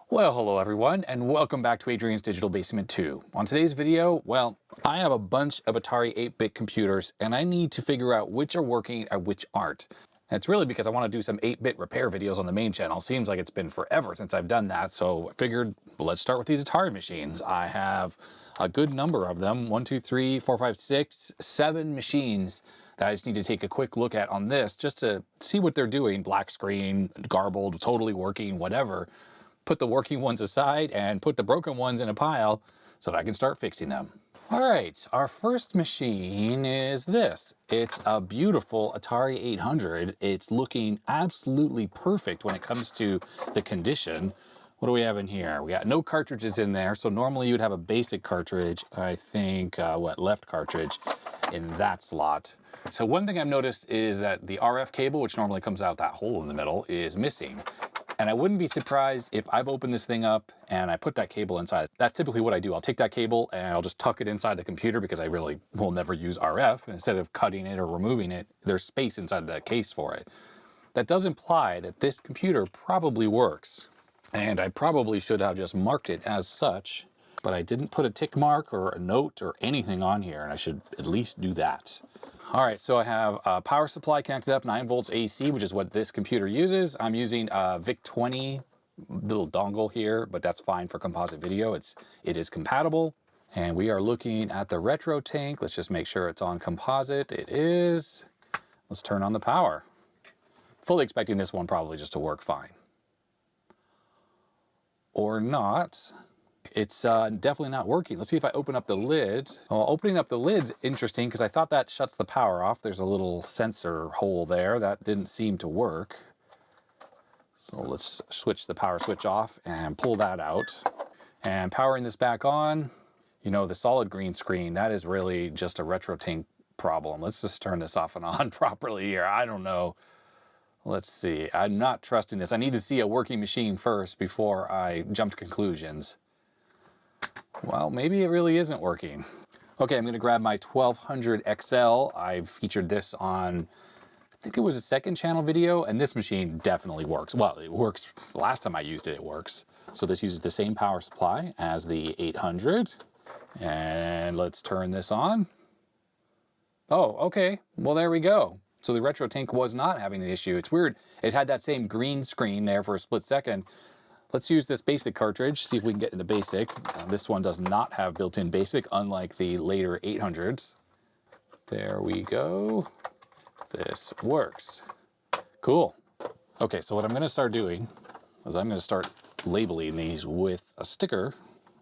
Well, hello everyone, and welcome back to Adrian's Digital Basement 2. On today's video, well, I have a bunch of Atari 8-bit computers, and I need to figure out which are working and which aren't. And it's really because I want to do some 8-bit repair videos on the main channel. Seems like it's been forever since I've done that, so I figured, well, let's start with these Atari machines. I have a good number of them, 1, 2, 3, 4, 5, 6, 7 machines that I just need to take a quick look at on this, just to see what they're doing. Black screen, garbled, totally working, whatever. Put the working ones aside and put the broken ones in a pile so that I can start fixing them. All right, our first machine is this. It's a beautiful Atari 800. It's looking absolutely perfect when it comes to the condition. What do we have in here? We got no cartridges in there, so normally you'd have a basic cartridge, I think, left cartridge in that slot. So one thing I've noticed is that the RF cable, which normally comes out that hole in the middle, is missing. And I wouldn't be surprised if I've opened this thing up and I put that cable inside. That's typically what I do. I'll take that cable and I'll just tuck it inside the computer because I really will never use RF. Instead of cutting it or removing it, there's space inside the case for it. That does imply that this computer probably works. And I probably should have just marked it as such, but I didn't put a tick mark or a note or anything on here, and I should at least do that. All right, so I have a power supply connected up, 9 volts AC, which is what this computer uses. I'm using a VIC-20 little dongle here, but that's fine for composite video. It is compatible. And we are looking at the RetroTink. Let's just make sure it's on composite. It is. Let's turn on the power. Fully expecting this one probably just to work fine. Or not. It's definitely not working. Let's see if I open up the lid. Well, opening up the lid's interesting because I thought that shuts the power off. There's a little sensor hole there. That didn't seem to work. So let's switch the power switch off and pull that out. And powering this back on, you know, the solid green screen, that is really just a RetroTink problem. Let's just turn this off and on properly here. I don't know. Let's see. I'm not trusting this. I need to see a working machine first before I jump to conclusions. Well, maybe it really isn't working. Okay, I'm going to grab my 1200 XL. I've featured this on, I think it was a second channel video, and this machine definitely works. Well, it works. The last time I used it, it works. So this uses the same power supply as the 800. And let's turn this on. Oh, okay. Well, there we go. So the RetroTink was not having an issue. It's weird. It had that same green screen there for a split second. Let's use this basic cartridge, see if we can get into basic. This one does not have built-in basic, unlike the later 800s. There we go. This works. Cool. Okay, so what I'm gonna start doing is I'm gonna start labeling these with a sticker,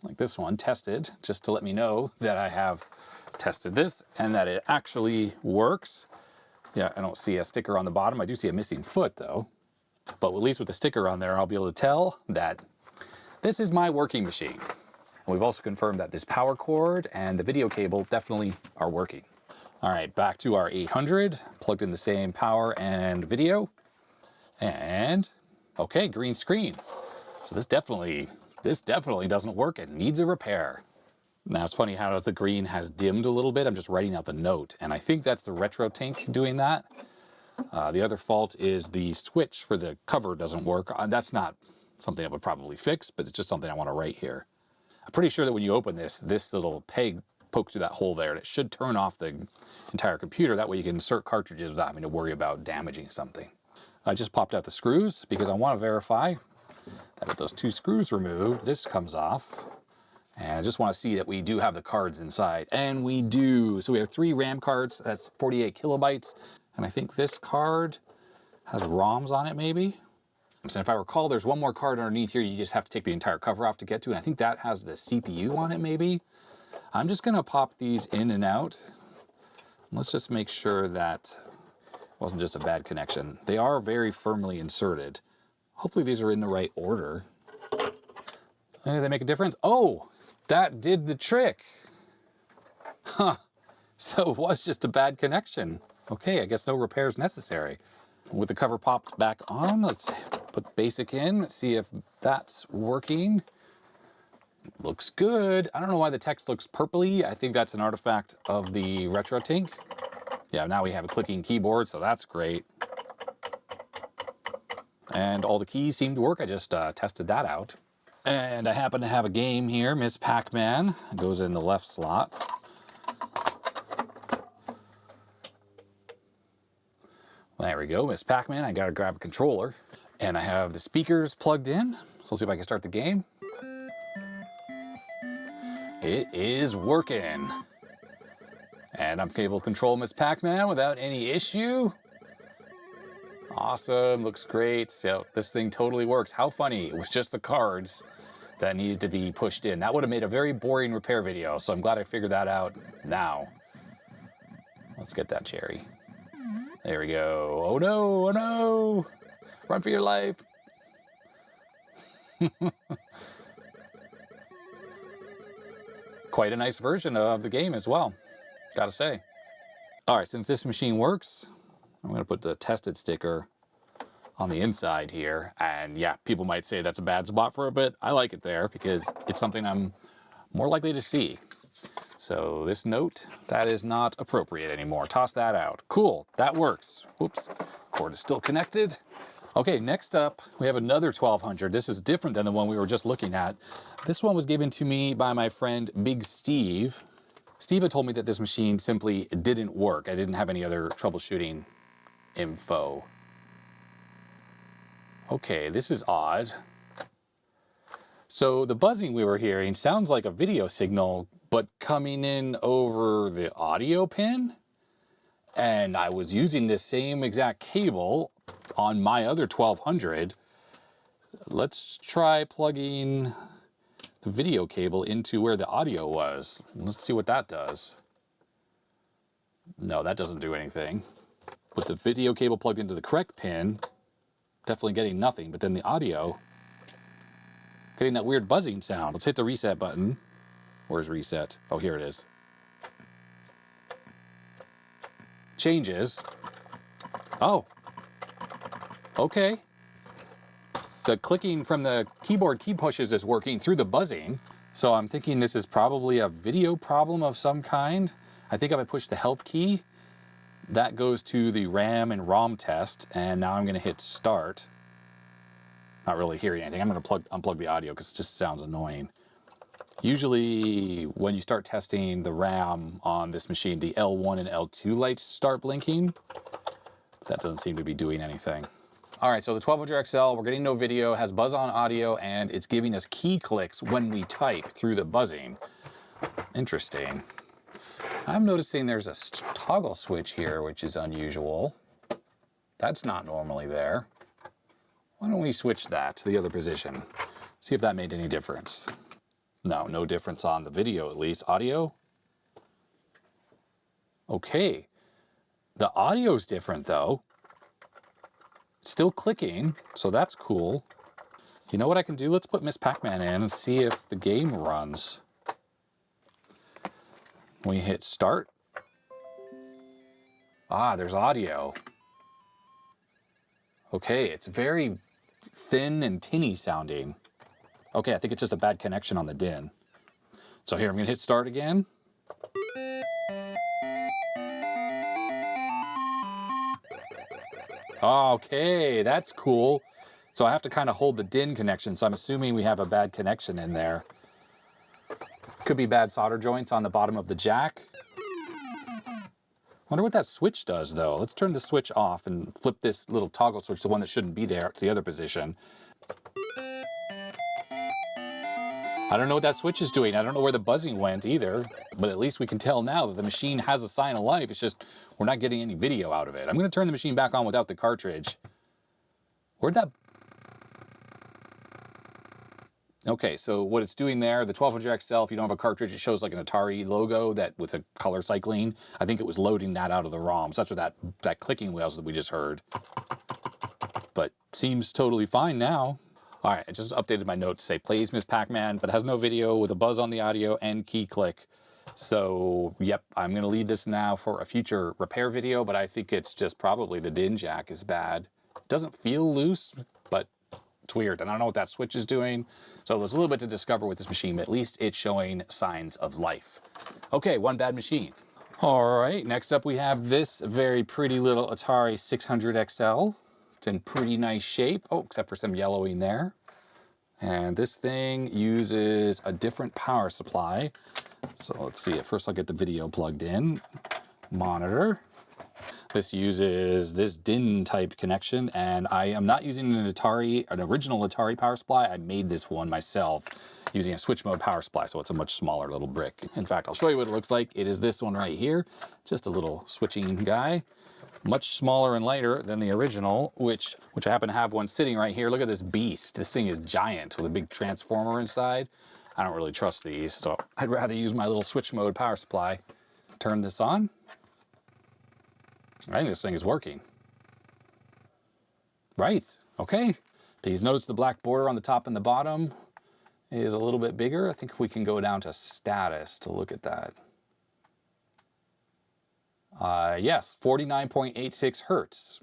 like this one, tested, just to let me know that I have tested this and that it actually works. Yeah, I don't see a sticker on the bottom. I do see a missing foot though. But at least with the sticker on there, I'll be able to tell that this is my working machine. And we've also confirmed that this power cord and the video cable definitely are working. All right, back to our 800, plugged in the same power and video. And okay, green screen. So this definitely doesn't work. It needs a repair. Now it's funny how the green has dimmed a little bit. I'm just writing out the note. And I think that's the RetroTink doing that. The other fault is the switch for the cover doesn't work. That's not something I would probably fix, but it's just something I want to write here. I'm pretty sure that when you open this little peg pokes through that hole there, and it should turn off the entire computer. That way you can insert cartridges without having to worry about damaging something. I just popped out the screws because I want to verify that with those 2 screws removed, this comes off. And I just want to see that we do have the cards inside, and we do. So we have 3 RAM cards, that's 48 kilobytes. And I think this card has ROMs on it, maybe. And if I recall, there's one more card underneath here. You just have to take the entire cover off to get to. And I think that has the CPU on it, maybe. I'm just going to pop these in and out. Let's just make sure that it wasn't just a bad connection. They are very firmly inserted. Hopefully these are in the right order. They make a difference. Oh, that did the trick. Huh. So it was just a bad connection. Okay, I guess no repairs necessary. With the cover popped back on, let's put basic in, see if that's working. Looks good. I don't know why the text looks purpley. I think that's an artifact of the RetroTink. Yeah, now we have a clicking keyboard, so that's great. And all the keys seem to work. I just tested that out. And I happen to have a game here, Miss Pac-Man. It goes in the left slot. There we go, Miss Pac-Man. I gotta grab a controller. And I have the speakers plugged in. So let's see if I can start the game. It is working. And I'm able to control Miss Pac-Man without any issue. Awesome, looks great. So this thing totally works. How funny, it was just the cards that needed to be pushed in. That would have made a very boring repair video, so I'm glad I figured that out now. Let's get that cherry. There we go. Oh no, oh no. Run for your life. Quite a nice version of the game as well, gotta say. All right, since this machine works, I'm gonna put the tested sticker on the inside here. And yeah, people might say that's a bad spot for it, but I like it there because it's something I'm more likely to see. So this note, that is not appropriate anymore. Toss that out. Cool, that works. Whoops, cord is still connected. Okay, next up, we have another 1200. This is different than the one we were just looking at. This one was given to me by my friend Big Steve. Steve had told me that this machine simply didn't work. I didn't have any other troubleshooting info. Okay, this is odd. So the buzzing we were hearing sounds like a video signal, but coming in over the audio pin. And I was using this same exact cable on my other 1200. Let's try plugging the video cable into where the audio was. Let's see what that does. No, that doesn't do anything. With the video cable plugged into the correct pin, definitely getting nothing, but then the audio, getting that weird buzzing sound. Let's hit the reset button. Where's reset? Oh, here it is. Changes. Oh, okay. The clicking from the keyboard key pushes is working through the buzzing. So I'm thinking this is probably a video problem of some kind. I think if I push the help key, that goes to the RAM and ROM test, and now I'm gonna hit start. Not really hearing anything. I'm gonna unplug the audio because it just sounds annoying. Usually when you start testing the RAM on this machine, the L1 and L2 lights start blinking. But that doesn't seem to be doing anything. All right, so the 1200 XL, we're getting no video, has buzz on audio, and it's giving us key clicks when we type through the buzzing. Interesting. I'm noticing there's a toggle switch here, which is unusual. That's not normally there. Why don't we switch that to the other position? See if that made any difference. No, no difference on the video at least. Audio? Okay. The audio's different though. It's still clicking, so that's cool. You know what I can do? Let's put Miss Pac-Man in and see if the game runs. We hit start. Ah, there's audio. Okay, it's very thin and tinny sounding. Okay, I think it's just a bad connection on the DIN. So here, I'm gonna hit start again. Okay, that's cool. So I have to kind of hold the DIN connection, so I'm assuming we have a bad connection in there. Could be bad solder joints on the bottom of the jack. Wonder what that switch does though. Let's turn the switch off and flip this little toggle switch, the one that shouldn't be there, to the other position. I don't know what that switch is doing. I don't know where the buzzing went either, but at least we can tell now that the machine has a sign of life. It's just, we're not getting any video out of it. I'm gonna turn the machine back on without the cartridge. Where'd that... Okay, so what it's doing there, the 1200 XL, if you don't have a cartridge, it shows like an Atari logo that with a color cycling. I think it was loading that out of the ROM. So that's what that clicking was that we just heard. But seems totally fine now. All right, I just updated my note to say plays Miss Pac-Man, but has no video with a buzz on the audio and key click. So, yep, I'm gonna leave this now for a future repair video, but I think it's just probably the DIN jack is bad. It doesn't feel loose, but it's weird, and I don't know what that switch is doing. So there's a little bit to discover with this machine, but at least it's showing signs of life. Okay, one bad machine. All right, next up we have this very pretty little Atari 600 XL. It's in pretty nice shape. Oh, except for some yellowing there. And this thing uses a different power supply. So let's see, first I'll get the video plugged in. Monitor. This uses this DIN type connection, and I am not using an original Atari power supply. I made this one myself using a switch mode power supply, so it's a much smaller little brick. In fact, I'll show you what it looks like. It is this one right here, just a little switching guy. Much smaller and lighter than the original, which I happen to have one sitting right here. Look at this beast. This thing is giant with a big transformer inside. I don't really trust these, so I'd rather use my little switch mode power supply. Turn this on. I think this thing is working. Right, okay. Please notice the black border on the top and the bottom is a little bit bigger. I think if we can go down to status to look at that. Yes, 49.86 hertz.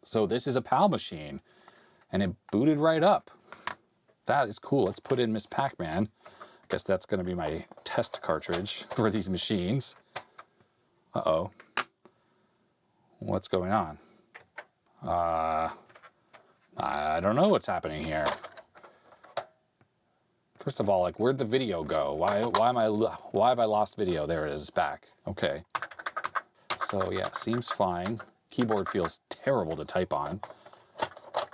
So this is a PAL machine, and it booted right up. That is cool. Let's put in Miss Pac-Man. I guess that's going to be my test cartridge for these machines. Uh-oh. What's going on? I don't know what's happening here. First of all, like, where'd the video go? Why have I lost video? There it is, it's back. Okay. So yeah, seems fine. Keyboard feels terrible to type on.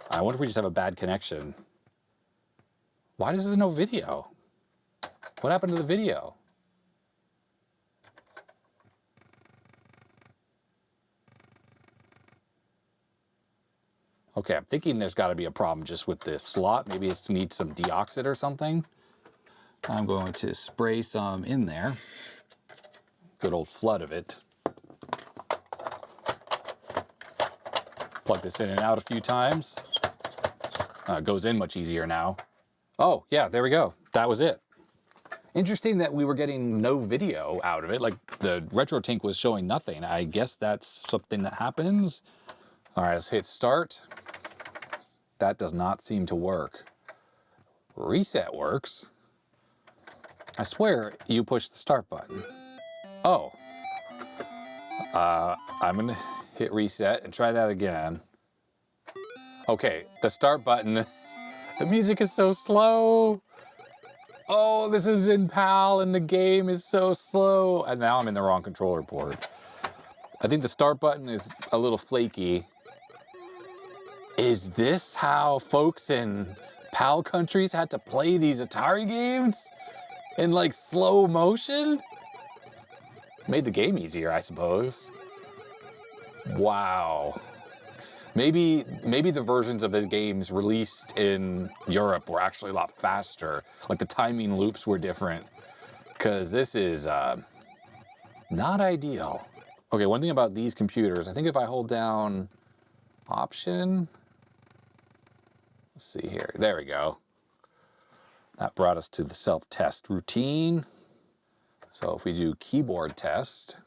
I wonder if we just have a bad connection. Why does there no video? What happened to the video? Okay, I'm thinking there's got to be a problem just with this slot. Maybe it needs some Deoxit or something. I'm going to spray some in there. Good old flood of it. Plug this in and out a few times. It goes in much easier now. Oh, yeah, there we go. That was it. Interesting that we were getting no video out of it. Like, the RetroTink was showing nothing. I guess that's something that happens. All right, let's hit start. That does not seem to work. Reset works. I swear you push the start button. Oh. I'm gonna hit reset and try that again. Okay, the start button. The music is so slow. Oh, this is in PAL and the game is so slow. And now I'm in the wrong controller port. I think the start button is a little flaky. Is this how folks in PAL countries had to play these Atari games? In like slow motion? Made the game easier, I suppose. Wow. Maybe the versions of the games released in Europe were actually a lot faster. Like the timing loops were different. Because this is not ideal. Okay, one thing about these computers, I think if I hold down Option, let's see here, there we go. That brought us to the self-test routine. So if we do keyboard test,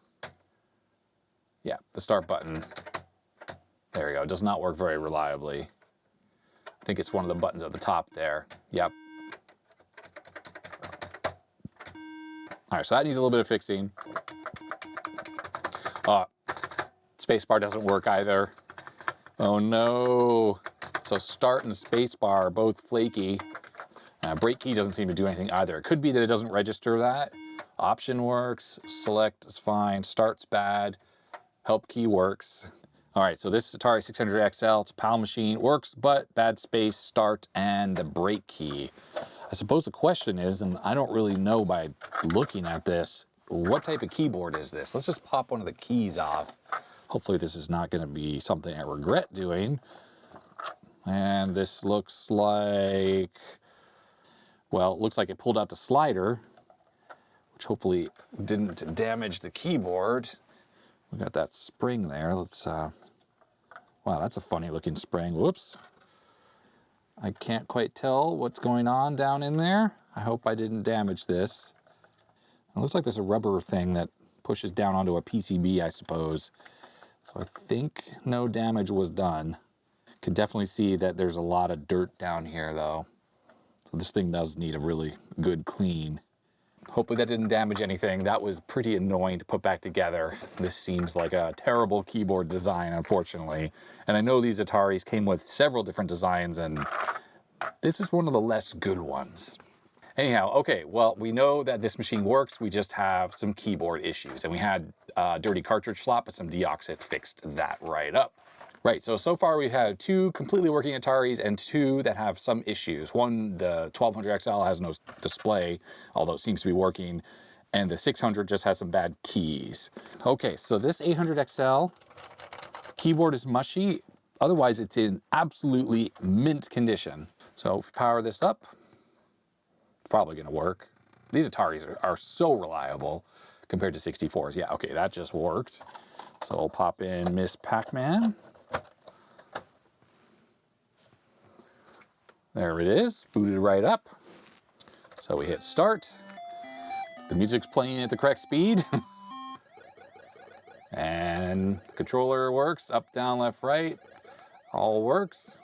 yeah, the start button, there we go, it does not work very reliably. I think it's one of the buttons at the top there, yep. All right, so that needs a little bit of fixing. Spacebar doesn't work either. Oh no. So start and spacebar are both flaky. Break key doesn't seem to do anything either. It could be that it doesn't register that. Option works, select is fine, start's bad, help key works. All right, so this Atari 600 XL, it's a PAL machine, works, but bad space, start, and the break key. I suppose the question is, and I don't really know by looking at this, what type of keyboard is this? Let's just pop one of the keys off. Hopefully this is not going to be something I regret doing. And this looks like, well, it looks like it pulled out the slider, which hopefully didn't damage the keyboard. We got that spring there. Let's, wow, that's a funny looking spring. Whoops. I can't quite tell what's going on down in there. I hope I didn't damage this. It looks like there's a rubber thing that pushes down onto a PCB, I suppose. So I think no damage was done. Can definitely see that there's a lot of dirt down here though. So this thing does need a really good clean. Hopefully that didn't damage anything. That was pretty annoying to put back together. This seems like a terrible keyboard design, unfortunately. And I know these Ataris came with several different designs, and This is one of the less good ones. Anyhow, okay, well, we know that this machine works. We just have some keyboard issues. And we had dirty cartridge slot, but some Deoxit fixed that right up. Right, so far we've had 2 completely working Ataris and 2 that have some issues. One, the 1200XL has no display, although it seems to be working. And the 600 just has some bad keys. Okay, so this 800XL keyboard is mushy. Otherwise, it's in absolutely mint condition. So if we power this up, probably gonna work. These Ataris are so reliable compared to 64s. Yeah, okay, that just worked. So we'll pop in Miss Pac-Man. There it is, booted right up. So we hit start. The music's playing at the correct speed. And the controller works, up, down, left, right, all works.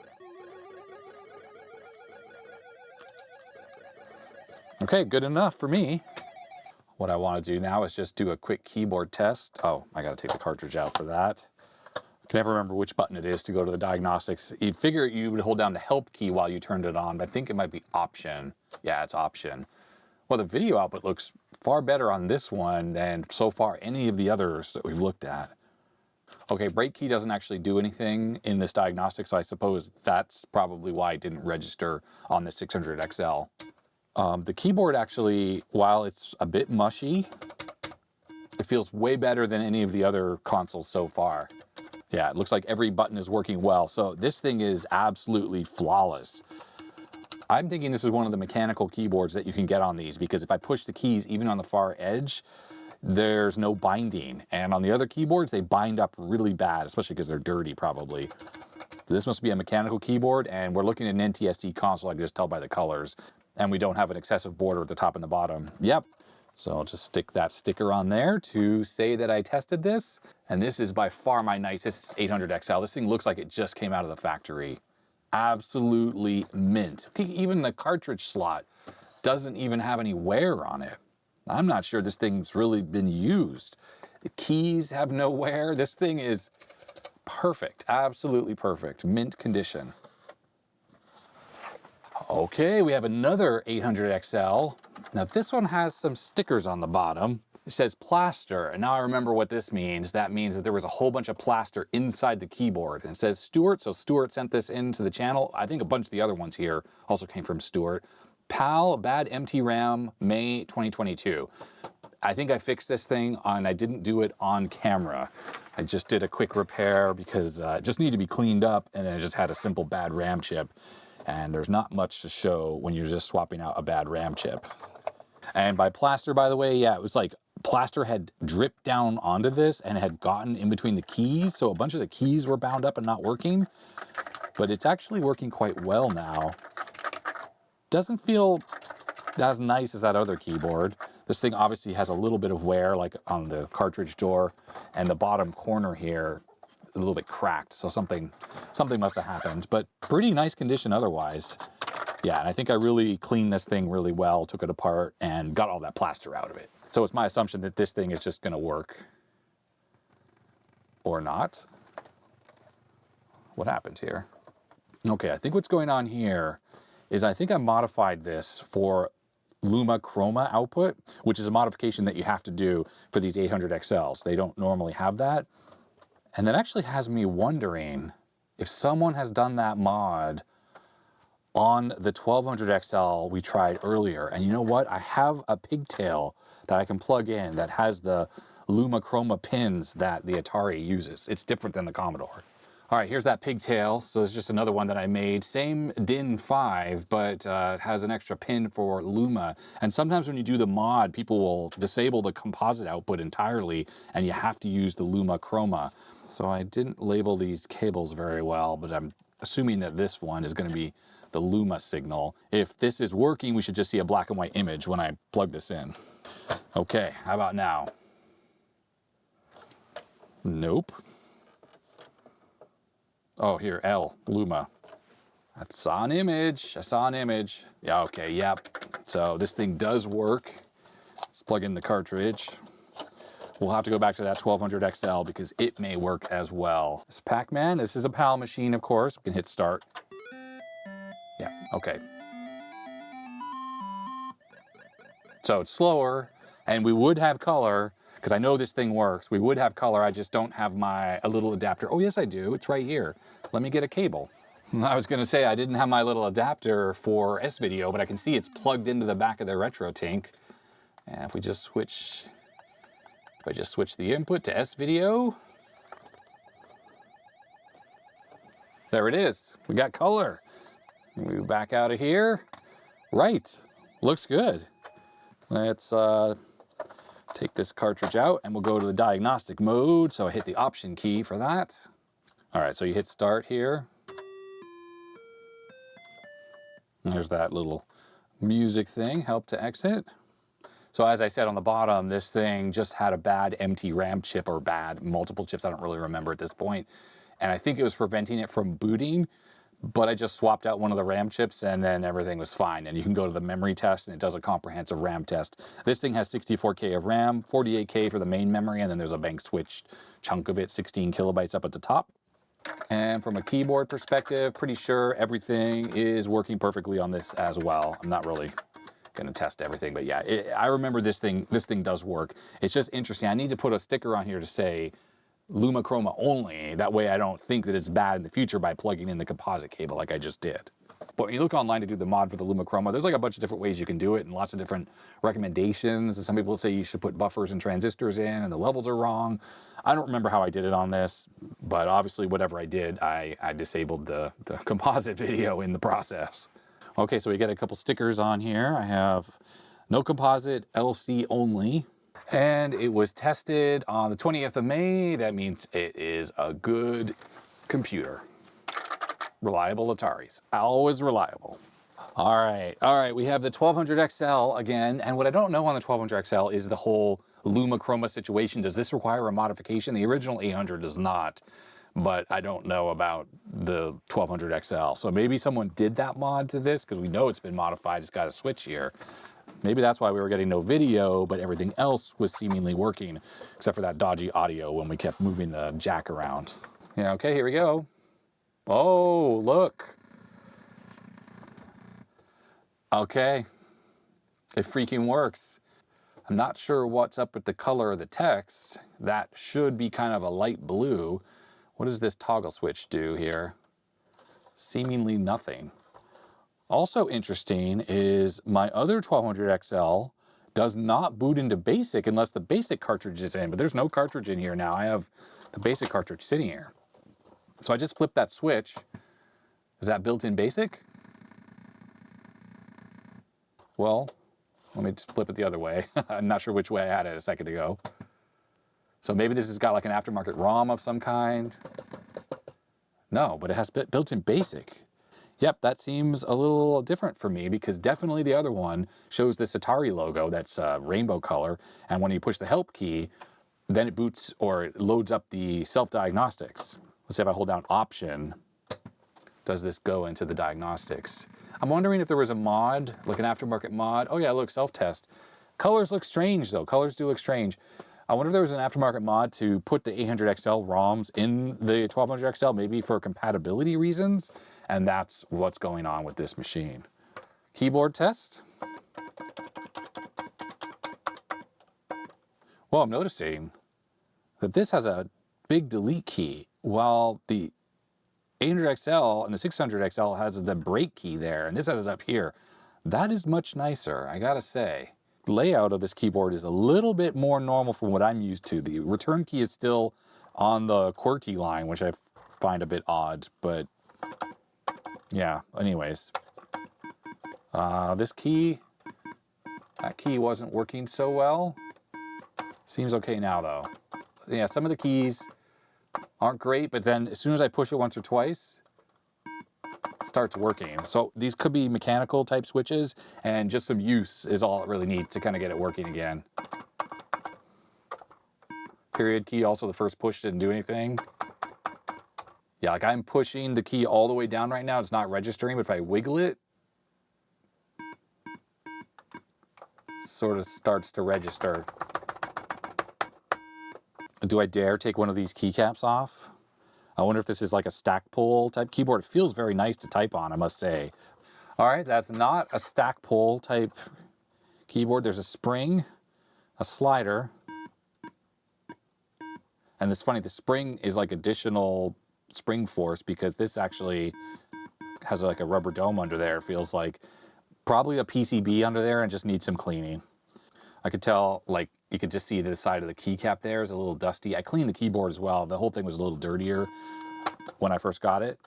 Okay, good enough for me. What I want to do now is just do a quick keyboard test. Oh, I got to take the cartridge out for that. I can never remember which button it is to go to the diagnostics. You'd figure you would hold down the help key while you turned it on, but I think it might be option. Yeah, it's option. Well, the video output looks far better on this one than so far any of the others that we've looked at. Okay, brake key doesn't actually do anything in this diagnostic, so I suppose that's probably why it didn't register on the 600XL. The keyboard actually, while it's a bit mushy, it feels way better than any of the other consoles so far. Yeah, it looks like every button is working well, so this thing is absolutely flawless. I'm thinking this is one of the mechanical keyboards that you can get on these, because if I push the keys even on the far edge, there's no binding. And on the other keyboards, they bind up really bad, especially because they're dirty probably. So this must be a mechanical keyboard, and we're looking at an NTSC console, I can just tell by the colors. And we don't have an excessive border at the top and the bottom. Yep. So I'll just stick that sticker on there to say that I tested this. And this is by far my nicest 800XL. This thing looks like it just came out of the factory. Absolutely mint. Even the cartridge slot doesn't even have any wear on it. I'm not sure this thing's really been used. The keys have no wear. This thing is perfect, absolutely perfect, mint condition. Okay, we have another 800XL. Now this one has some stickers on the bottom. It says plaster, and now I remember what this means. That means that there was a whole bunch of plaster inside the keyboard. And it says Stuart, so Stuart sent this into the channel. I think a bunch of the other ones here also came from Stuart. PAL, bad MT RAM, May 2022. I think I fixed this thing and I didn't do it on camera. I just did a quick repair because it just needed to be cleaned up, and I just had a simple bad RAM chip. And there's not much to show when you're just swapping out a bad RAM chip. And by plaster, by the way, yeah, it was like plaster had dripped down onto this and had gotten in between the keys. So a bunch of the keys were bound up and not working, but it's actually working quite well now. Doesn't feel as nice as that other keyboard. This thing obviously has a little bit of wear, like on the cartridge door, and the bottom corner here a little bit cracked, so something must have happened, but pretty nice condition otherwise. Yeah, and I think I really cleaned this thing really well, took it apart, and got all that plaster out of it. So it's my assumption that this thing is just gonna work. Or not. What happened here? Okay, I think what's going on here is I think I modified this for Luma Chroma output, which is a modification that you have to do for these 800XLs. They don't normally have that. And that actually has me wondering if someone has done that mod on the 1200XL we tried earlier. And you know what? I have a pigtail that I can plug in that has the Luma Chroma pins that the Atari uses. It's different than the Commodore. All right, here's that pigtail. So it's just another one that I made. Same DIN 5, but it has an extra pin for Luma. And sometimes when you do the mod, people will disable the composite output entirely, and you have to use the Luma Chroma. So I didn't label these cables very well, but I'm assuming that this one is going to be the Luma signal. If this is working, we should just see a black and white image when I plug this in. Okay, how about now? Nope. Oh, here, L, Luma. I saw an image. Yeah, okay, yep. So this thing does work. Let's plug in the cartridge. We'll have to go back to that 1200XL because it may work as well. This Pac-Man, this is a PAL machine, of course. We can hit start. Yeah, Okay. So it's slower, and we would have color, because I know this thing works. We would have color, I just don't have a little adapter. Oh yes I do, it's right here. Let me get a cable. I was gonna say I didn't have my little adapter for S-Video, but I can see it's plugged into the back of the RetroTink. And if we just switch, if I just switch the input to S-Video, there it is, we got color. Move back out of here. Right, looks good. Let's take this cartridge out and we'll go to the diagnostic mode. So I hit the option key for that. All right, so you hit start here. And there's that little music thing, help to exit. So as I said on the bottom, this thing just had a bad empty RAM chip, or bad multiple chips, I don't really remember at this point. And I think it was preventing it from booting, but I just swapped out one of the RAM chips and then everything was fine. And you can go to the memory test and it does a comprehensive RAM test. This thing has 64K of RAM, 48K for the main memory, and then there's a bank switch chunk of it, 16 kilobytes up at the top. And from a keyboard perspective, pretty sure everything is working perfectly on this as well. I'm not really gonna test everything, but yeah, I remember this thing does work. It's just interesting. I need to put a sticker on here to say Lumichroma only. That way I don't think that it's bad in the future by plugging in the composite cable like I just did. But when you look online to do the mod for the Lumichroma, there's like a bunch of different ways you can do it and lots of different recommendations. And some people say you should put buffers and transistors in and the levels are wrong. I don't remember how I did it on this, but obviously whatever I did, I disabled the composite video in the process. Okay, so we get a couple stickers on here. I have no composite, LC only. And it was tested on the 20th of May. That means it is a good computer. Reliable Ataris, always reliable. All right, we have the 1200 XL again. And what I don't know on the 1200 XL is the whole Lumichroma situation. Does this require a modification? The original 800 does not, but I don't know about the 1200 XL. So maybe someone did that mod to this, because we know it's been modified. It's got a switch here. Maybe that's why we were getting no video, but everything else was seemingly working, except for that dodgy audio when we kept moving the jack around. Yeah, okay, here we go. Oh, look. Okay, it freaking works. I'm not sure what's up with the color of the text. That should be kind of a light blue. What does this toggle switch do here? Seemingly nothing. Also interesting is my other 1200 XL does not boot into BASIC unless the BASIC cartridge is in, but there's no cartridge in here now. I have the BASIC cartridge sitting here. So I just flipped that switch. Is that built in BASIC? Well, let me just flip it the other way. I'm not sure which way I had it a second ago. So maybe this has got like an aftermarket ROM of some kind. No, but it has built-in BASIC. Yep, that seems a little different for me, because definitely the other one shows this Atari logo that's rainbow color, and when you push the help key, then it boots or it loads up the self-diagnostics. Let's say if I hold down option, does this go into the diagnostics? I'm wondering if there was a mod, like an aftermarket mod. Oh yeah, look, self-test. Colors look strange though, colors do look strange. I wonder if there was an aftermarket mod to put the 800XL ROMs in the 1200XL, maybe for compatibility reasons, and that's what's going on with this machine. Keyboard test. Well, I'm noticing that this has a big delete key, while the 800XL and the 600XL has the break key there, and this has it up here. That is much nicer, I gotta say. The layout of this keyboard is a little bit more normal from what I'm used to. The return key is still on the QWERTY line, which I find a bit odd, but yeah, anyways. This key, that key wasn't working so well. Seems okay now though. Yeah, some of the keys aren't great, but then as soon as I push it once or twice, it starts working. So these could be mechanical type switches, and just some use is all it really needs to kind of get it working again. Period key, also the first push didn't do anything. Yeah, like I'm pushing the key all the way down right now, it's not registering, but if I wiggle it, it sort of starts to register. Do I dare take one of these keycaps off? I wonder if this is like a stack pull type keyboard. It feels very nice to type on, I must say. All right, that's not a stack pull type keyboard. There's a spring, a slider, and it's funny, the spring is like additional spring force because this actually has like a rubber dome under there. It feels like probably a PCB under there and just needs some cleaning. I could tell, like, you could just see the side of the keycap there is a little dusty. I cleaned the keyboard as well. The whole thing was a little dirtier when I first got it.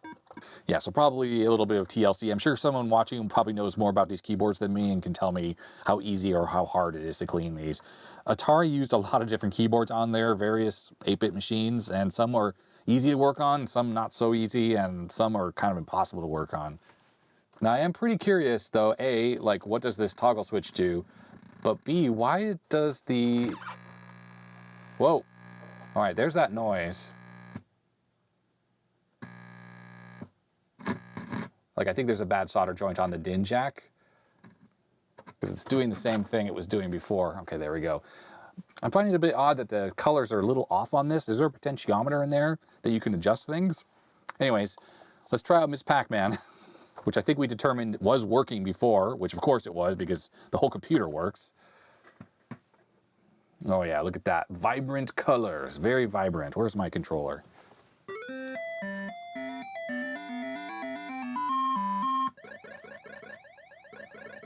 Yeah, so probably a little bit of TLC. I'm sure someone watching probably knows more about these keyboards than me and can tell me how easy or how hard it is to clean these. Atari used a lot of different keyboards on their various 8-bit machines, and some are easy to work on, some not so easy, and some are kind of impossible to work on. Now, I am pretty curious, though, A, like, what does this toggle switch do? But B, why does the... Whoa. All right, there's that noise. Like, I think there's a bad solder joint on the DIN jack, because it's doing the same thing it was doing before. Okay, there we go. I'm finding it a bit odd that the colors are a little off on this. Is there a potentiometer in there that you can adjust things? Anyways, let's try out Miss Pac-Man, which I think we determined was working before, which of course it was because the whole computer works. Oh yeah, look at that. Vibrant colors, very vibrant. Where's my controller?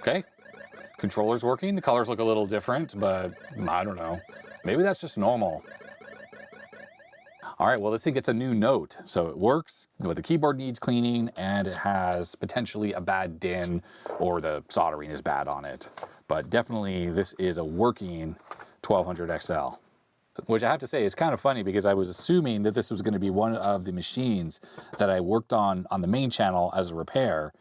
Okay, controller's working. The colors look a little different, but I don't know. Maybe that's just normal. All right, well, this thing gets a new note. So it works, but the keyboard needs cleaning, and it has potentially a bad DIN, or the soldering is bad on it. But definitely, this is a working 1200 XL. Which I have to say is kind of funny because I was assuming that this was going to be one of the machines that I worked on the main channel as a repair.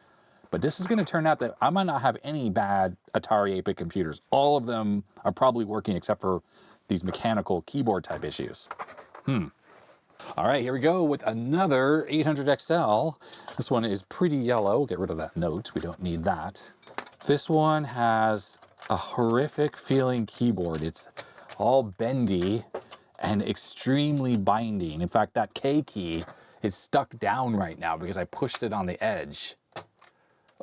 But this is going to turn out that I might not have any bad Atari 8-bit computers. All of them are probably working except for these mechanical keyboard type issues. All right, here we go with another 800 XL. This one is pretty yellow. Get rid of that note. We don't need that. This one has a horrific feeling keyboard. It's all bendy and extremely binding. In fact, that K key is stuck down right now because I pushed it on the edge.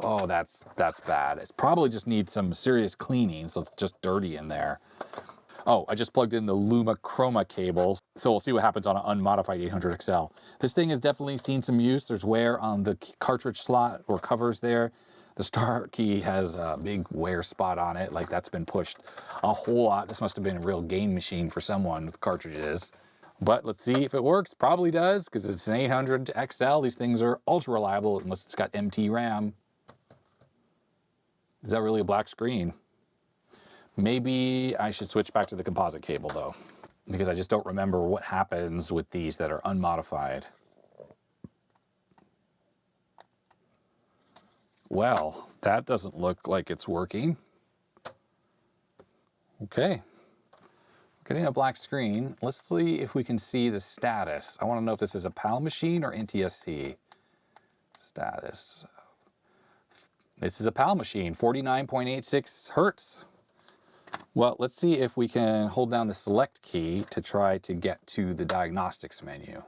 Oh, that's bad. It probably just needs some serious cleaning, so it's just dirty in there. Oh, I just plugged in the Luma Chroma cable, so we'll see what happens on an unmodified 800 XL. This thing has definitely seen some use. There's wear on the cartridge slot or covers there. The start key has a big wear spot on it, like that's been pushed a whole lot. This must have been a real game machine for someone with cartridges. But let's see if it works. Probably does, because it's an 800 XL. These things are ultra reliable unless it's got MT RAM. Is that really a black screen? Maybe I should switch back to the composite cable though, because I just don't remember what happens with these that are unmodified. Well, that doesn't look like it's working. Okay, getting a black screen. Let's see if we can see the status. I want to know if this is a PAL machine or NTSC. Status. This is a PAL machine, 49.86 Hertz. Well, let's see if we can hold down the select key to try to get to the diagnostics menu.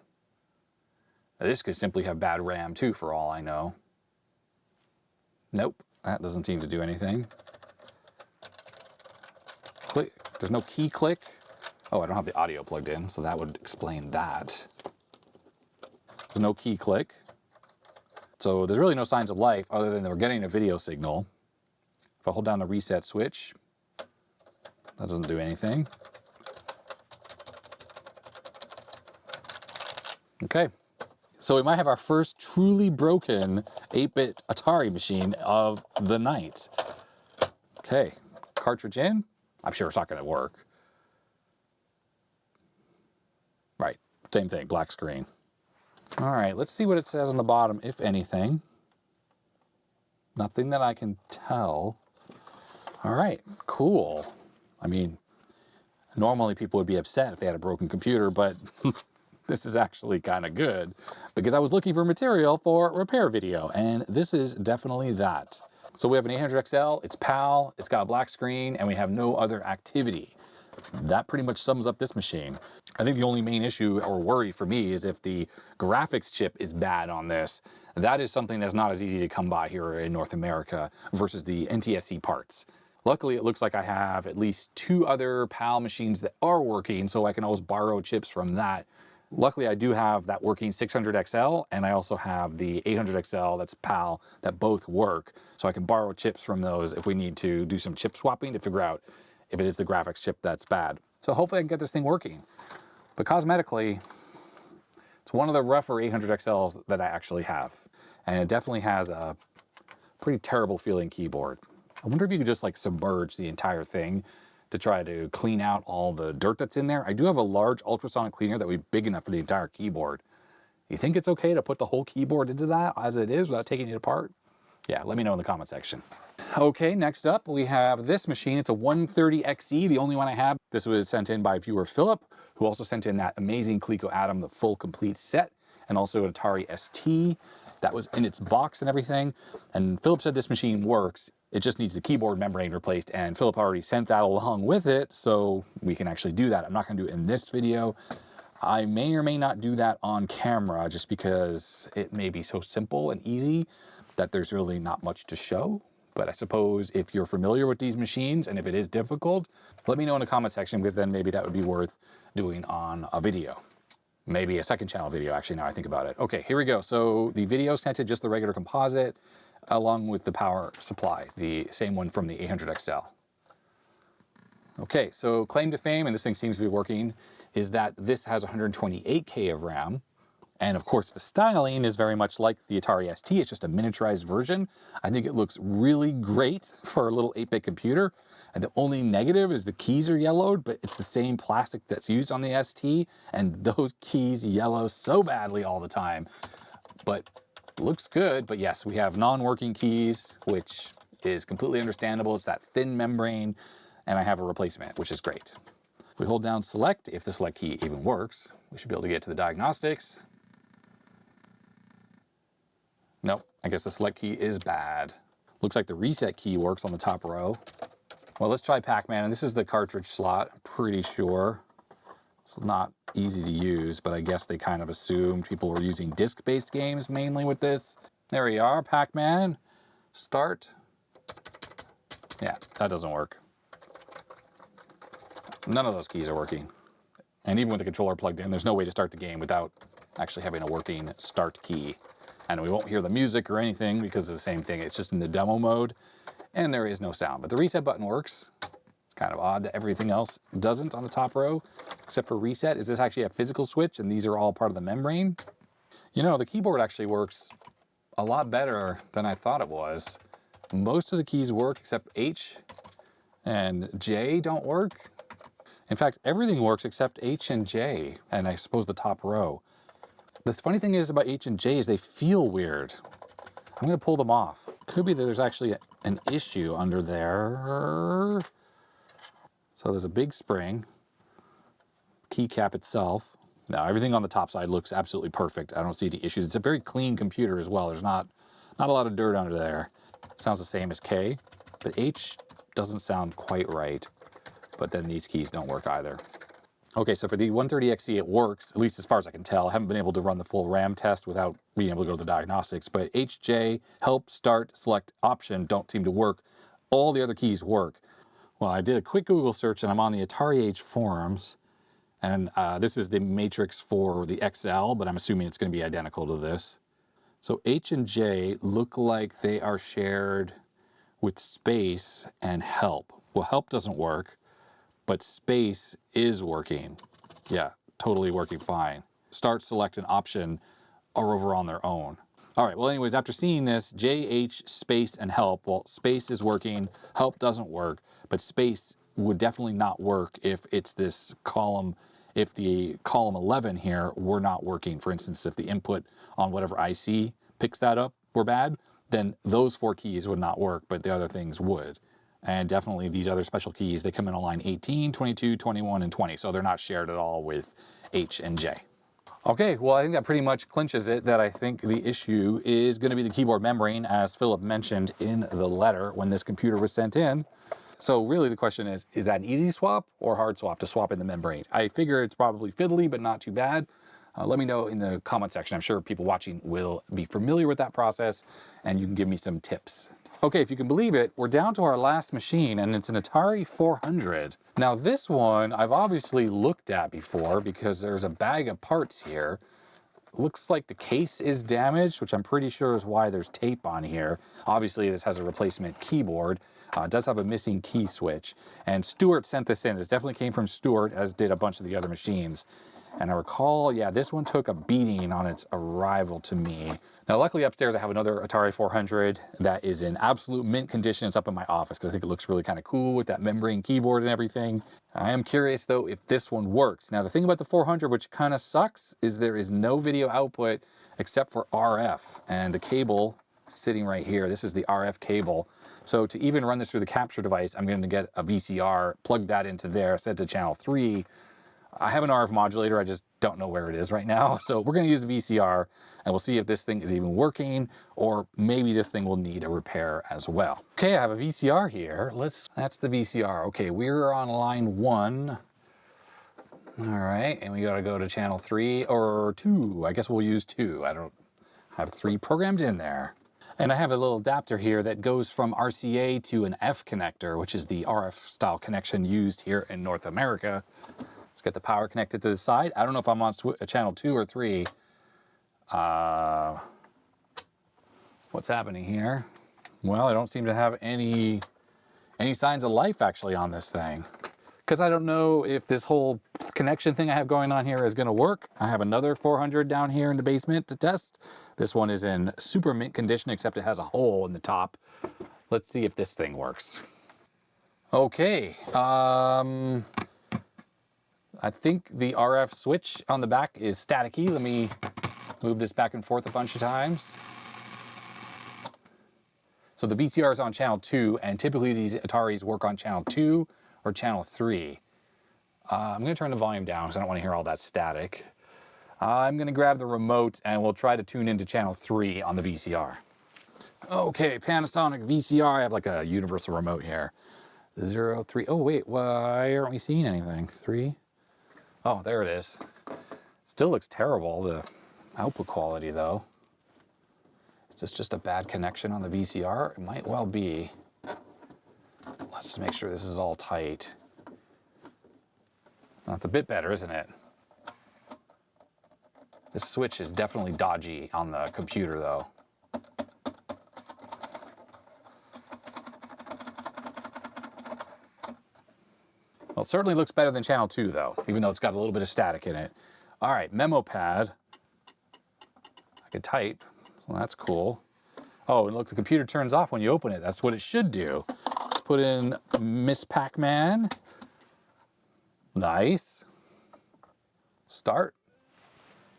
Now, this could simply have bad RAM too, for all I know. Nope, that doesn't seem to do anything. Click. There's no key click. Oh, I don't have the audio plugged in, so that would explain that. There's no key click. So there's really no signs of life other than we're getting a video signal. If I hold down the reset switch, that doesn't do anything. Okay, so we might have our first truly broken 8-bit Atari machine of the night. Okay, cartridge in. I'm sure it's not going to work. Right, same thing, black screen. All right, let's see what it says on the bottom, if anything. Nothing that I can tell. All right, cool. I mean, normally people would be upset if they had a broken computer, but this is actually kind of good because I was looking for material for repair video, and this is definitely that. So we have an 800 XL, it's PAL, it's got a black screen, and we have no other activity. that pretty much sums up this machine. I think the only main issue or worry for me is if the graphics chip is bad on this. That is something that's not as easy to come by here in North America versus the NTSC parts. Luckily, it looks like I have at least 2 other PAL machines that are working, so I can always borrow chips from that. Luckily, I do have that working 600XL, and I also have the 800XL that's PAL that both work. So I can borrow chips from those if we need to do some chip swapping to figure out if it is the graphics chip that's bad. So hopefully I can get this thing working. But cosmetically, it's one of the rougher 800XLs that I actually have. And it definitely has a pretty terrible feeling keyboard. I wonder if you could just like submerge the entire thing to try to clean out all the dirt that's in there. I do have a large ultrasonic cleaner that would be big enough for the entire keyboard. You think it's okay to put the whole keyboard into that as it is without taking it apart? Yeah, let me know in the comment section. Okay, next up we have this machine. It's a 130XE, the only one I have. This was sent in by viewer Philip, who also sent in that amazing Coleco Atom, the full complete set, and also an Atari ST. That was in its box and everything. And Philip said this machine works. It just needs the keyboard membrane replaced, and Philip already sent that along with it, so we can actually do that. I'm not gonna do it in this video. I may or may not do that on camera just because it may be so simple and easy that there's really not much to show. But I suppose if you're familiar with these machines and if it is difficult, let me know in the comment section, because then maybe that would be worth doing on a video. Maybe a second channel video, actually, now I think about it. Okay, here we go. So the video is connected just the regular composite along with the power supply, the same one from the 800XL. Okay, so claim to fame, and this thing seems to be working, is that this has 128K of RAM. And of course, the styling is very much like the Atari ST. It's just a miniaturized version. I think it looks really great for a little 8-bit computer. And the only negative is the keys are yellowed, but it's the same plastic that's used on the ST. And those keys yellow so badly all the time. But looks good. But yes, we have non-working keys, which is completely understandable. It's that thin membrane. And I have a replacement, which is great. If we hold down select, if the select key even works, we should be able to get to the diagnostics. Nope, I guess the select key is bad. Looks like the reset key works on the top row. Well, let's try Pac-Man, and this is the cartridge slot, I'm pretty sure. It's not easy to use, but I guess they kind of assumed people were using disc-based games mainly with this. There we are, Pac-Man. Start. Yeah, that doesn't work. None of those keys are working. And even with the controller plugged in, there's no way to start the game without actually having a working start key. And we won't hear the music or anything because it's the same thing. It's just in the demo mode and there is no sound. But the reset button works. It's kind of odd that everything else doesn't on the top row, except for reset. Is this actually a physical switch and these are all part of the membrane? You know, the keyboard actually works a lot better than I thought it was. Most of the keys work except H and J don't work. In fact, everything works except H and J, and I suppose the top row. The funny thing is about H and J is they feel weird. I'm gonna pull them off. Could be that there's actually an issue under there. So there's a big spring, keycap itself. Now everything on the top side looks absolutely perfect. I don't see any issues. It's a very clean computer as well. There's not a lot of dirt under there. Sounds the same as K, but H doesn't sound quite right. But then these keys don't work either. Okay, so for the 130XE, it works, at least as far as I can tell. I haven't been able to run the full RAM test without being able to go to the diagnostics, but HJ, help, start, select, option don't seem to work. All the other keys work. Well, I did a quick Google search and I'm on the Atari Age forums, and this is the matrix for the XL, but I'm assuming it's gonna be identical to this. So H and J look like they are shared with space and help. Well, help doesn't work, but space is working. Yeah, totally working fine. Start, select, and option are over on their own. All right, well anyways, after seeing this, JH, space, and help, well, space is working, help doesn't work, but space would definitely not work if it's this column, if the column 11 here were not working. For instance, if the input on whatever IC picks that up were bad, then those 4 keys would not work, but the other things would. And definitely these other special keys, they come in on line 18, 22, 21, and 20. So they're not shared at all with H and J. Okay, well, I think that pretty much clinches it that I think the issue is going to be the keyboard membrane, as Philip mentioned in the letter when this computer was sent in. So really the question is that an easy swap or hard swap to swap in the membrane? I figure it's probably fiddly, but not too bad. Let me know in the comment section. I'm sure people watching will be familiar with that process and you can give me some tips. Okay, if you can believe it, we're down to our last machine and it's an Atari 400. Now this one I've obviously looked at before because there's a bag of parts here. Looks like the case is damaged, which I'm pretty sure is why there's tape on here. Obviously this has a replacement keyboard. It does have a missing key switch. And Stuart sent this in. This definitely came from Stuart, as did a bunch of the other machines. And I recall, yeah, this one took a beating on its arrival to me. Now, luckily upstairs I have another Atari 400 that is in absolute mint condition. It's up in my office because I think it looks really kind of cool with that membrane keyboard and everything. I am curious though if this one works. Now, the thing about the 400, which kind of sucks, is there is no video output except for RF, and the cable sitting right here. This is the RF cable. So to even run this through the capture device, I'm going to get a VCR, plug that into there, set to channel 3. I have an RF modulator, I just don't know where it is right now. So we're going to use the VCR and we'll see if this thing is even working, or maybe this thing will need a repair as well. Okay, I have a VCR here. That's the VCR. Okay, we're on line 1. All right, and we got to go to channel 3 or 2. I guess we'll use 2. I don't have 3 programmed in there. And I have a little adapter here that goes from RCA to an F connector, which is the RF style connection used here in North America. Let's get the power connected to the side. I don't know if I'm on channel 2 or 3. What's happening here? Well, I don't seem to have any signs of life actually on this thing. Because I don't know if this whole connection thing I have going on here is going to work. I have another 400 down here in the basement to test. This one is in super mint condition, except it has a hole in the top. Let's see if this thing works. Okay. I think the RF switch on the back is staticky. Let me move this back and forth a bunch of times. So the VCR is on channel 2, and typically these Ataris work on channel 2 or channel 3. I'm going to turn the volume down because I don't want to hear all that static. I'm going to grab the remote and we'll try to tune into channel 3 on the VCR. Okay, Panasonic VCR. I have like a universal remote here. 0, 3. Oh wait, why aren't we seeing anything? 3. Oh, there it is. Still looks terrible, the output quality though. Is this just a bad connection on the VCR? It might well be. Let's just make sure this is all tight. That's a bit better, isn't it? This switch is definitely dodgy on the computer though. Well, it certainly looks better than channel 2 though, even though it's got a little bit of static in it. All right, memo pad. I can type, so that's cool. Oh, and look, the computer turns off when you open it. That's what it should do. Let's put in Miss Pac-Man. Nice. Start.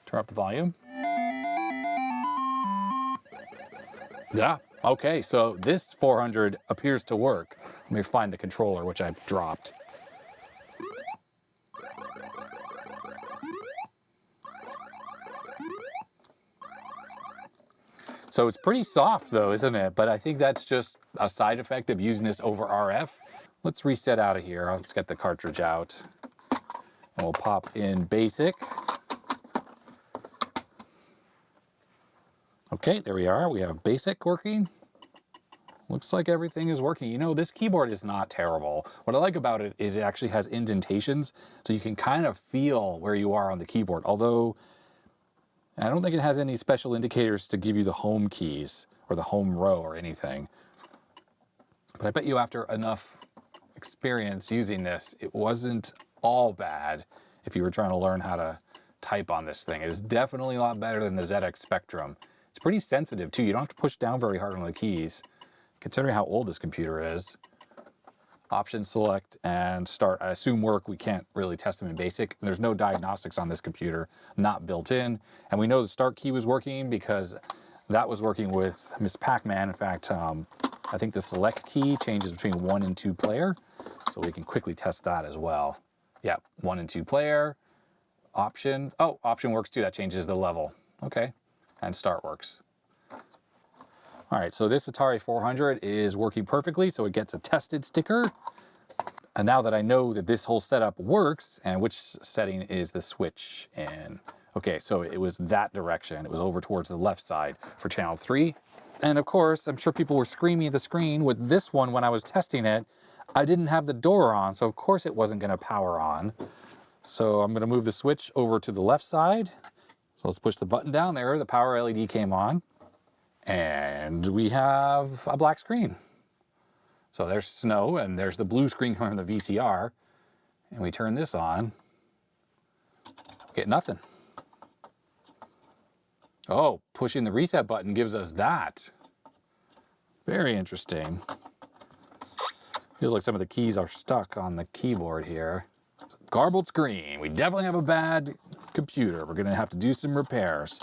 Turn up the volume. Yeah, okay, so this 400 appears to work. Let me find the controller, which I've dropped. So it's pretty soft though, isn't it? But I think that's just a side effect of using this over RF. Let's reset out of here. Let's get the cartridge out. And we'll pop in basic. Okay, there we are. We have basic working. Looks like everything is working. You know, this keyboard is not terrible. What I like about it is it actually has indentations, so you can kind of feel where you are on the keyboard. Although, I don't think it has any special indicators to give you the home keys or the home row or anything. But I bet you after enough experience using this, it wasn't all bad if you were trying to learn how to type on this thing. It is definitely a lot better than the ZX Spectrum. It's pretty sensitive too. You don't have to push down very hard on the keys, considering how old this computer is. Option select and start. I assume work. We can't really test them in basic. There's no diagnostics on this computer, not built in. And we know the start key was working because that was working with Miss Pac-Man. In fact, I think the select key changes between 1 and 2 player. So we can quickly test that as well. Yeah, 1 and 2 player. Option. Oh, option works too. That changes the level. Okay. And start works. All right, so this Atari 400 is working perfectly, so it gets a tested sticker. And now that I know that this whole setup works, and which setting is the switch in? Okay, so it was that direction. It was over towards the left side for channel 3. And of course, I'm sure people were screaming at the screen with this one when I was testing it. I didn't have the door on, so of course it wasn't gonna power on. So I'm gonna move the switch over to the left side. So let's push the button down there. The power LED came on. And we have a black screen. So there's snow and there's the blue screen coming from the VCR. And we turn this on, get nothing. Oh, pushing the reset button gives us that. Very interesting. Feels like some of the keys are stuck on the keyboard here. Garbled screen. We definitely have a bad computer. We're gonna have to do some repairs.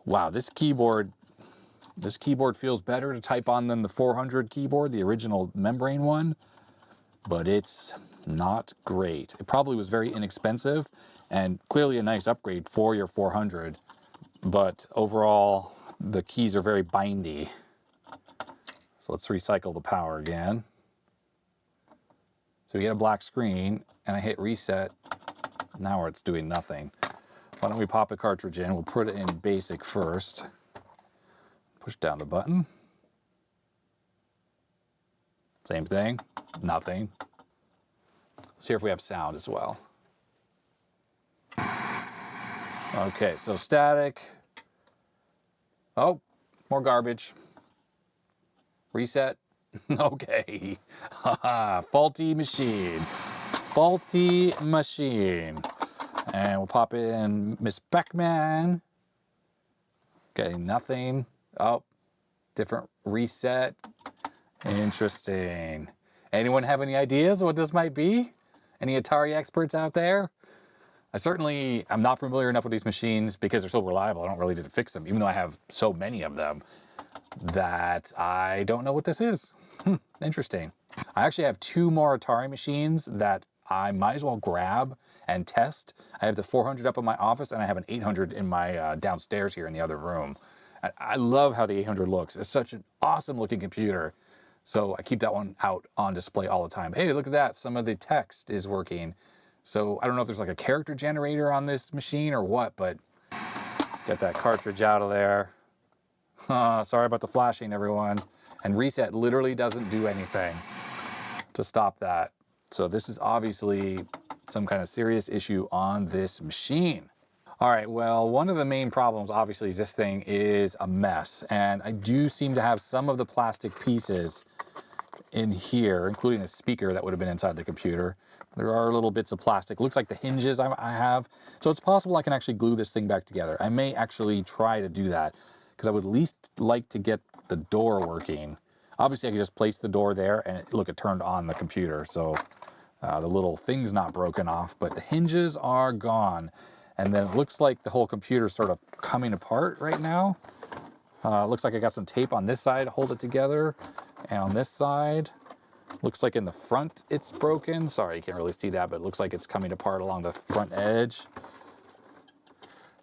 Wow, this keyboard feels better to type on than the 400 keyboard, the original membrane one, but it's not great. It probably was very inexpensive and clearly a nice upgrade for your 400, but overall the keys are very bindy. So let's recycle the power again. So we get a black screen and I hit reset. Now it's doing nothing. Why don't we pop a cartridge in? We'll put it in basic first. Push down the button. Same thing, nothing. Let's see if we have sound as well. Okay, so static. Oh, more garbage. Reset. Okay. Faulty machine. Faulty machine. And we'll pop in Miss Beckman. Okay, nothing. Oh, different reset. Interesting. Anyone have any ideas what this might be? Any Atari experts out there? I'm not familiar enough with these machines because they're so reliable. I don't really need to fix them, even though I have so many of them, that I don't know what this is. Interesting. I actually have 2 more Atari machines that I might as well grab and test. I have the 400 up in my office and I have an 800 in my downstairs here in the other room. I love how the 800 looks. It's such an awesome looking computer. So I keep that one out on display all the time. Hey, look at that. Some of the text is working. So I don't know if there's like a character generator on this machine or what, but let's get that cartridge out of there. Sorry about the flashing, everyone. And reset literally doesn't do anything to stop that. So this is obviously some kind of serious issue on this machine. All right, well, one of the main problems, obviously, is this thing is a mess. And I do seem to have some of the plastic pieces in here, including a speaker that would have been inside the computer. There are little bits of plastic. Looks like the hinges I have. So it's possible I can actually glue this thing back together. I may actually try to do that because I would at least like to get the door working. Obviously, I can just place the door there and look, it turned on the computer. So the little thing's not broken off, but the hinges are gone. And then it looks like the whole computer's sort of coming apart right now. Looks like I got some tape on this side to hold it together. And on this side, looks like in the front it's broken. Sorry, you can't really see that, but it looks like it's coming apart along the front edge.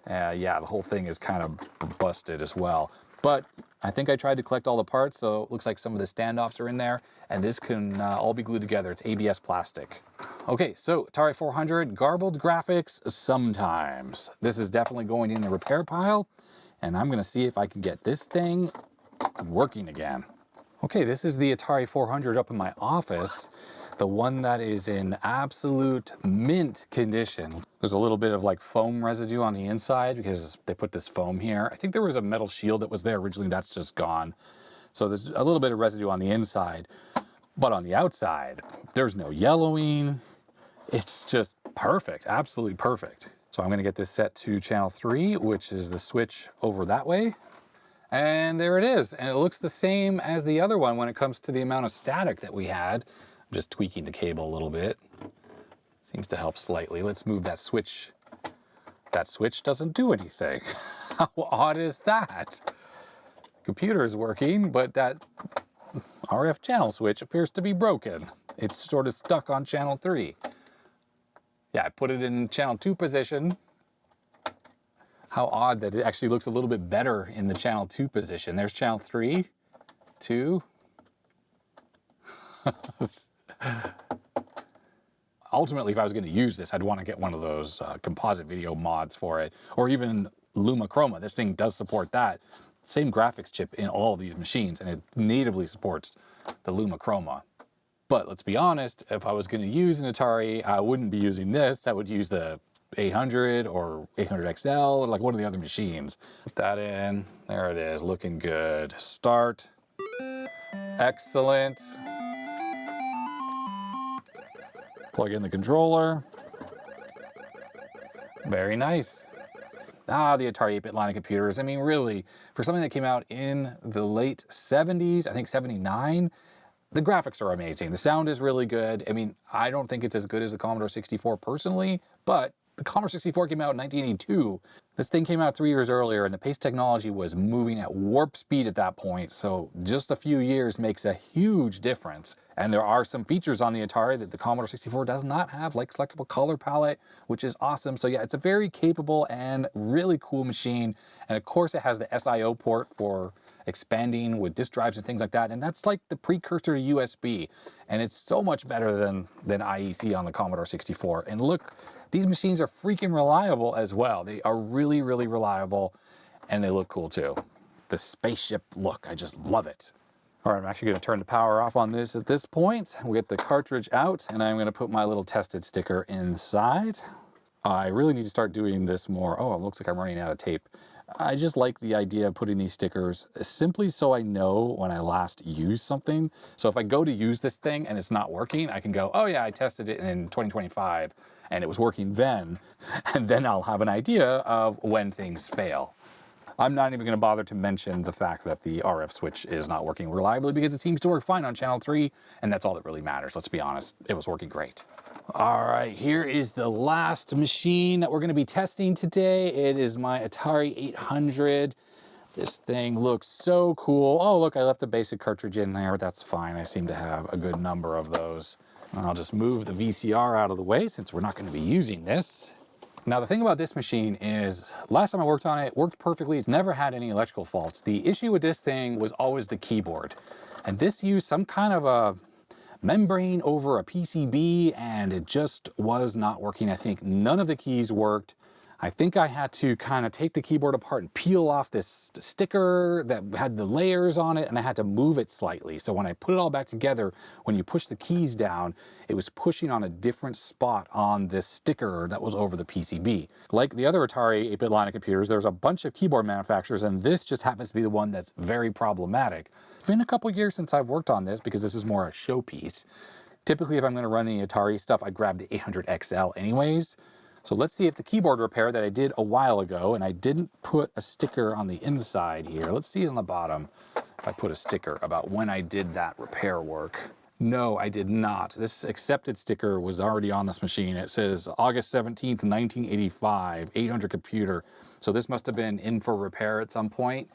Yeah, the whole thing is kind of busted as well. But I think I tried to collect all the parts, so it looks like some of the standoffs are in there, and this can all be glued together. It's ABS plastic. Okay, so Atari 400, garbled graphics sometimes. This is definitely going in the repair pile, and I'm gonna see if I can get this thing working again. Okay, this is the Atari 400 up in my office, the one that is in absolute mint condition. There's a little bit of like foam residue on the inside because they put this foam here. I think there was a metal shield that was there originally, that's just gone. So there's a little bit of residue on the inside, but on the outside, there's no yellowing. It's just perfect, absolutely perfect. So I'm gonna get this set to channel 3, which is the switch over that way. And there it is. And it looks the same as the other one when it comes to the amount of static that we had. I'm just tweaking the cable a little bit. Seems to help slightly. Let's move that switch. That switch doesn't do anything. How odd is that? Computer is working, but that RF channel switch appears to be broken. It's sort of stuck on channel 3. Yeah, I put it in channel 2 position. How odd that it actually looks a little bit better in the channel 2 position. There's channel 3. 2. Ultimately, if I was going to use this, I'd want to get one of those composite video mods for it, or even Luma Chroma. This thing does support that. Same graphics chip in all of these machines, and it natively supports the Luma Chroma. But let's be honest, if I was going to use an Atari, I wouldn't be using this. I would use the 800 or 800XL, or like one of the other machines. Put that in. There it is, looking good. Start. Excellent. Plug in the controller. Very nice. Ah, the Atari 8-bit line of computers. I mean, really, for something that came out in the late 70s, I think 79, the graphics are amazing. The sound is really good. I mean, I don't think it's as good as the Commodore 64 personally, but the Commodore 64 came out in 1982. This thing came out 3 years earlier, and the pace technology was moving at warp speed at that point, so just a few years makes a huge difference. And there are some features on the Atari that the Commodore 64 does not have, like selectable color palette, which is awesome. So yeah, it's a very capable and really cool machine. And of course it has the SIO port for expanding with disk drives and things like that, and that's like the precursor to USB, and it's so much better than IEC on the Commodore 64. And look, these machines are freaking reliable as well. They are really, really reliable, and they look cool too. The spaceship look, I just love it. All right, I'm actually going to turn the power off on this at this point. We'll get the cartridge out, and I'm going to put my little tested sticker inside. I really need to start doing this more. Oh, it looks like I'm running out of tape. I just like the idea of putting these stickers simply so I know when I last used something. So if I go to use this thing and it's not working, I can go, oh yeah, I tested it in 2025 and it was working then. And then I'll have an idea of when things fail. I'm not even going to bother to mention the fact that the RF switch is not working reliably because it seems to work fine on channel 3, and that's all that really matters. Let's be honest, it was working great. All right, here is the last machine that we're going to be testing today. It is my Atari 800. This thing looks so cool. Oh, look, I left a basic cartridge in there. That's fine. I seem to have a good number of those. And I'll just move the VCR out of the way since we're not going to be using this. Now, the thing about this machine is, last time I worked on it, it worked perfectly. It's never had any electrical faults. The issue with this thing was always the keyboard. And this used some kind of a membrane over a PCB, and it just was not working. I think none of the keys worked. I think I had to kind of take the keyboard apart and peel off this sticker that had the layers on it, and I had to move it slightly. So when I put it all back together, when you push the keys down, it was pushing on a different spot on this sticker that was over the PCB. Like the other Atari 8-bit line of computers, there's a bunch of keyboard manufacturers, and this just happens to be the one that's very problematic. It's been a couple years since I've worked on this because this is more a showpiece. Typically, if I'm going to run any Atari stuff, I grab the 800XL anyways. So let's see if the keyboard repair that I did a while ago, and I didn't put a sticker on the inside here. Let's see on the bottom if I put a sticker about when I did that repair work. No, I did not. This accepted sticker was already on this machine. It says August 17th, 1985, 800 computer. So this must have been in for repair at some point,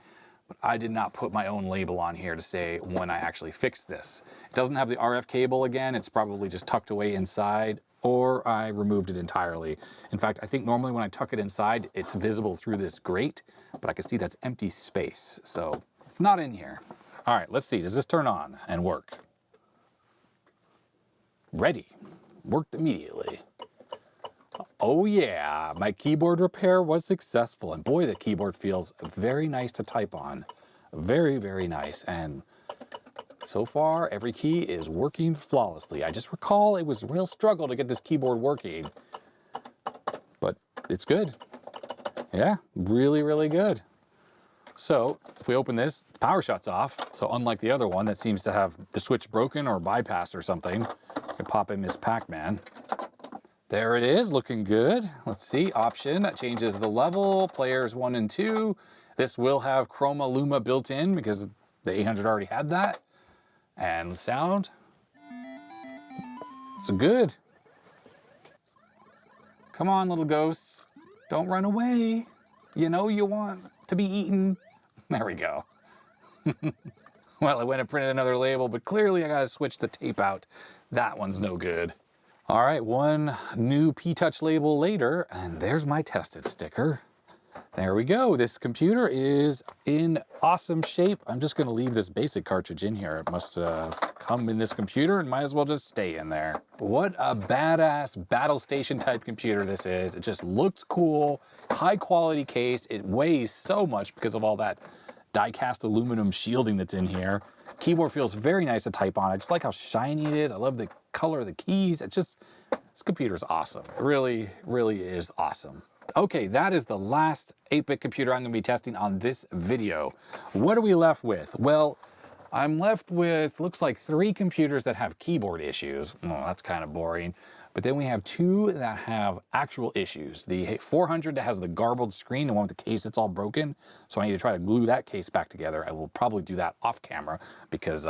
but I did not put my own label on here to say when I actually fixed this. It doesn't have the RF cable again. It's probably just tucked away inside, or I removed it entirely. In fact, I think normally when I tuck it inside, it's visible through this grate, but I can see that's empty space, so it's not in here. All right, let's see, does this turn on and work? Ready, worked immediately. Oh yeah, my keyboard repair was successful, and boy, the keyboard feels very nice to type on. Very, very nice, and so far, every key is working flawlessly. I just recall it was a real struggle to get this keyboard working, but it's good. Yeah, really, really good. So if we open this, the power shuts off. So unlike the other one that seems to have the switch broken or bypassed or something, I can pop in Miss Pac-Man. There it is, looking good. Let's see, option, that changes the level, players 1 and 2. This will have Chroma Luma built in because the 800 already had that. And sound, it's good. Come on, little ghosts, don't run away. You know you want to be eaten. There we go. Well, I went and printed another label, but clearly I gotta switch the tape out. That one's no good. All right, one new P-Touch label later, and there's my tested sticker. There we go. This computer is in awesome shape. I'm just going to leave this basic cartridge in here. It must have come in this computer and might as well just stay in there. What a badass battle station type computer this is. It just looks cool, high quality case. It weighs so much because of all that die-cast aluminum shielding that's in here. Keyboard feels very nice to type on. I just like how shiny it is. I love the color of the keys. It's just, this computer is awesome. It really, really is awesome. Okay, that is the last 8-bit computer I'm going to be testing on this video. What are we left with? Well, I'm left with, looks like 3 computers that have keyboard issues. Oh, that's kind of boring. But then we have 2 that have actual issues. The 400 that has the garbled screen, the one with the case that's all broken. So I need to try to glue that case back together. I will probably do that off camera because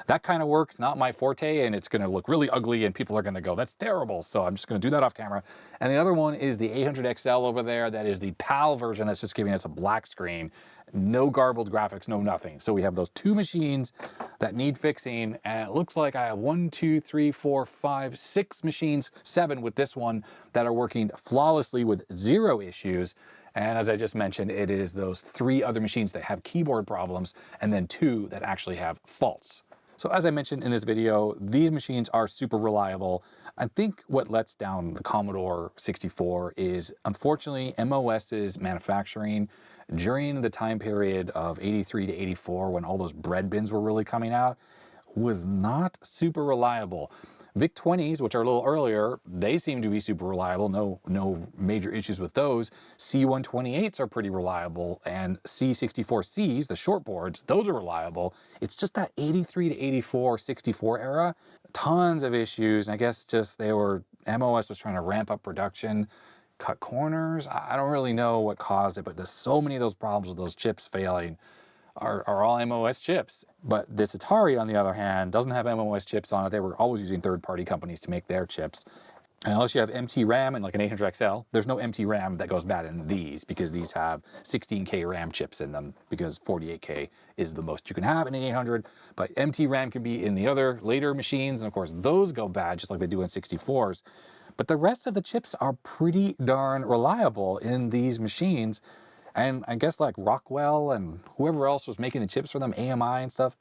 that kind of work's not my forte, and it's going to look really ugly and people are going to go, that's terrible. So I'm just going to do that off camera. And the other one is the 800XL over there. That is the PAL version that's just giving us a black screen. No garbled graphics, no nothing. So we have those 2 machines that need fixing, and it looks like I have 1, 2, 3, 4, 5, 6 machines, 7 with this one that are working flawlessly with 0 issues. And as I just mentioned, it is those 3 other machines that have keyboard problems, and then 2 that actually have faults. So as I mentioned in this video, these machines are super reliable. I think what lets down the Commodore 64 is, unfortunately, MOS's manufacturing during the time period of 83 to 84, when all those bread bins were really coming out, was not super reliable. VIC-20s, which are a little earlier, they seem to be super reliable. No major issues with those. C128s are pretty reliable, and C64Cs, the short boards, those are reliable. It's just that 83 to 84, 64 era, tons of issues. And I guess just MOS was trying to ramp up production, cut corners. I don't really know what caused it, but there's so many of those problems with those chips failing are all MOS chips. But this Atari, on the other hand, doesn't have MOS chips on it. They were always using third-party companies to make their chips. And unless you have MT RAM and like an 800XL, there's no MT RAM that goes bad in these, because these have 16K RAM chips in them, because 48K is the most you can have in an 800. But MT RAM can be in the other later machines, and of course those go bad just like they do in 64s. But the rest of the chips are pretty darn reliable in these machines. And I guess like Rockwell and whoever else was making the chips for them, AMI and stuff,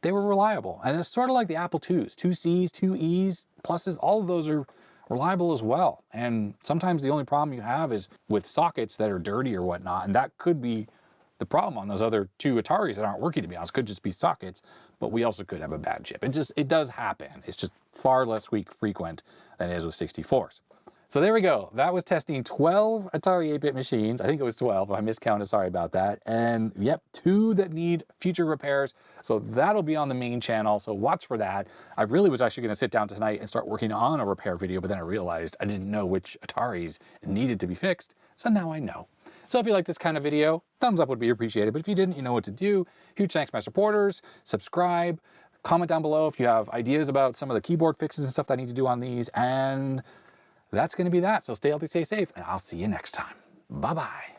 they were reliable. And it's sort of like the Apple IIs, 2Cs, 2Es, pluses, all of those are reliable as well. And sometimes the only problem you have is with sockets that are dirty or whatnot, and that could be the problem on those other 2 Ataris that aren't working, to be honest. Could just be sockets, but we also could have a bad chip. It does happen. It's just far less frequent than it is with 64s. So there we go. That was testing 12 Atari 8-bit machines. I think it was 12. If I miscounted, sorry about that. And yep, 2 that need future repairs. So that'll be on the main channel. So watch for that. I really was actually going to sit down tonight and start working on a repair video, but then I realized I didn't know which Ataris needed to be fixed. So now I know. So if you like this kind of video, thumbs up would be appreciated. But if you didn't, you know what to do. Huge thanks to my supporters. Subscribe. Comment down below if you have ideas about some of the keyboard fixes and stuff that I need to do on these. And that's going to be that. So stay healthy, stay safe, and I'll see you next time. Bye-bye.